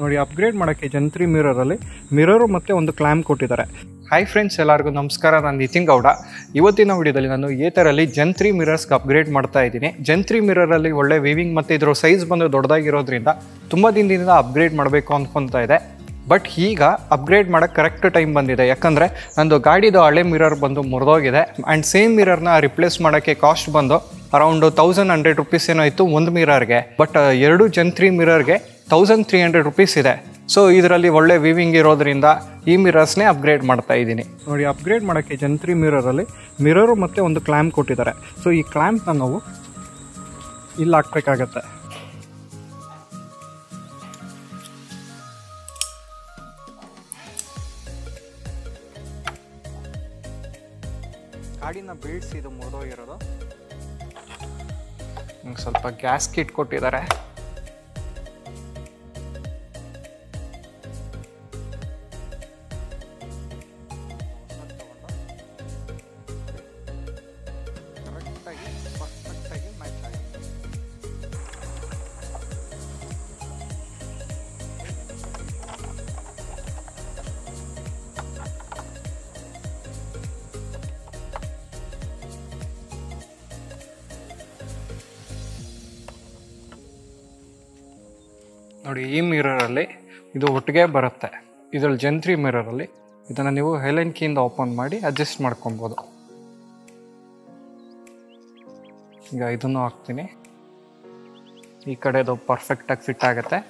ನೋಡಿ ಅಪ್ಗ್ರೇಡ್ ಮಾಡೋಕ್ಕೆ ಜಂತ್ರಿ ಮಿರರಲ್ಲಿ ಮಿರರು ಮತ್ತು ಒಂದು ಕ್ಲ್ಯಾಮ್ ಕೊಟ್ಟಿದ್ದಾರೆ. ಹಾಯ್ ಫ್ರೆಂಡ್ಸ್, ಎಲ್ಲರಿಗೂ ನಮಸ್ಕಾರ. ನಾನು ನಿತಿನ್ ಗೌಡ. ಇವತ್ತಿನ ವಿಡಿಯೋದಲ್ಲಿ ನಾನು ಏತರಲ್ಲಿ ಜಂತ್ರಿ ಮಿರರ್ಸ್ಗೆ ಅಪ್ಗ್ರೇಡ್ ಮಾಡ್ತಾ ಇದ್ದೀನಿ. ಜಂತ್ರಿ ಮಿರರಲ್ಲಿ ಒಳ್ಳೆ ವೀವಿಂಗ್ ಮತ್ತು ಇದರ ಸೈಜ್ ಬಂದು ದೊಡ್ಡದಾಗಿರೋದ್ರಿಂದ ತುಂಬ ದಿನದಿಂದ ಅಪ್ಗ್ರೇಡ್ ಮಾಡಬೇಕು ಅಂದ್ಕೊತಾ ಇದೆ. ಬಟ್ ಈಗ ಅಪ್ಗ್ರೇಡ್ ಮಾಡೋಕ್ಕೆ ಕರೆಕ್ಟ್ ಟೈಮ್ ಬಂದಿದೆ. ಯಾಕಂದರೆ ನಂದು ಗಾಡಿದು ಹಳೆ ಮಿರರ್ ಬಂದು ಮುರಿದೋಗಿದೆ ಆ್ಯಂಡ್ ಸೇಮ್ ಮಿರರ್ನ ರಿಪ್ಲೇಸ್ ಮಾಡೋಕ್ಕೆ ಕಾಸ್ಟ್ ಬಂದು ಅರೌಂಡ್ 1100 ರೂಪೀಸ್ ಏನೋ ಇತ್ತು ಒಂದು ಮಿರರ್ಗೆ. ಬಟ್ ಎರಡು ಜಂತ್ರಿ ಮಿರರ್ಗೆ 1300 ರೂಪೀಸ್ ಇದೆ. ಸೊ ಇದರಲ್ಲಿ ಒಳ್ಳೆ ವೀವಿಂಗ್ ಇರೋದ್ರಿಂದ ಈ ಮಿರರ್ಸ್ನೇ ಅಪ್ಗ್ರೇಡ್ ಮಾಡ್ತಾ ಇದ್ದೀನಿ. ನೋಡಿ ಅಪ್ಗ್ರೇಡ್ ಮಾಡೋಕ್ಕೆ ಜಂತ್ರಿ ಮಿರರಲ್ಲಿ ಮಿರರು ಮತ್ತು ಒಂದು ಕ್ಲ್ಯಾಮ್ ಕೊಟ್ಟಿದ್ದಾರೆ. ಸೊ ಈ ಕ್ಲ್ಯಾಂಪ್ನ ನಾವು ಇಲ್ಲಿ ಹಾಕ್ಬೇಕಾಗತ್ತೆ. ಗಾಡಿನ ಬೀಳ್ಸಿ ಇದು ಮುರಿದೋಗಿರೋದು. ಸ್ವಲ್ಪ ಗ್ಯಾಸ್ ಕಿಟ್ ಕೊಟ್ಟಿದ್ದಾರೆ. ಪರ್ಫೆಕ್ಟಾಗಿ ಮ್ಯಾಚ್ ಆಗಿದೆ. ನೋಡಿ ಈ ಮಿರರಲ್ಲಿ ಇದು ಒಟ್ಟಿಗೆ ಬರುತ್ತೆ. ಇದರಲ್ಲಿ ಜಂತ್ರಿ ಮಿರರಲ್ಲಿ ಇದನ್ನು ನೀವು ಹೆಲೆನ್ ಕೀಯಿಂದ ಓಪನ್ ಮಾಡಿ ಅಡ್ಜಸ್ಟ್ ಮಾಡ್ಕೊಬೋದು. ಈಗ ಇದನ್ನು ಹಾಕ್ತೀನಿ. ಈ ಕಡೆದು ಪರ್ಫೆಕ್ಟಾಗಿ ಫಿಟ್ ಆಗುತ್ತೆ.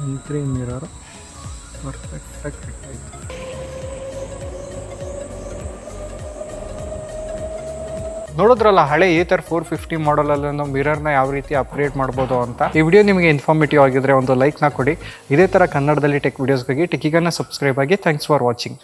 ಜಂತ್ರಿ ಮಿರರ್ ಪರ್ಫೆಕ್ಟಾಗಿ ಫಿಟ್ ಆಯಿತು. ನೋಡಿದ್ರಲ್ಲ ಹಳೆ ಏತರ್ 450 ಮಾಡಲಲ್ಲಿ ನಾವು ಮಿರರ್ನ ಯಾವ ರೀತಿ ಅಪ್ಗ್ರೇಡ್ ಮಾಡ್ಬೋದು ಅಂತ. ಈ ವಿಡಿಯೋ ನಿಮಗೆ ಇನ್ಫಾರ್ಮೇಟಿವ್ ಆಗಿದ್ರೆ ಒಂದು ಲೈಕ್ನ ಕೊಡಿ. ಇದೇ ಥರ ಕನ್ನಡದಲ್ಲಿ ಟೆಕ್ ವಿಡಿಯೋಸ್ಗಾಗಿ ಟೆಕ್ಕಿಗನ್ನ ಸಬ್ಸ್ಕ್ರೈಬ್ ಆಗಿ. Thanks for watching.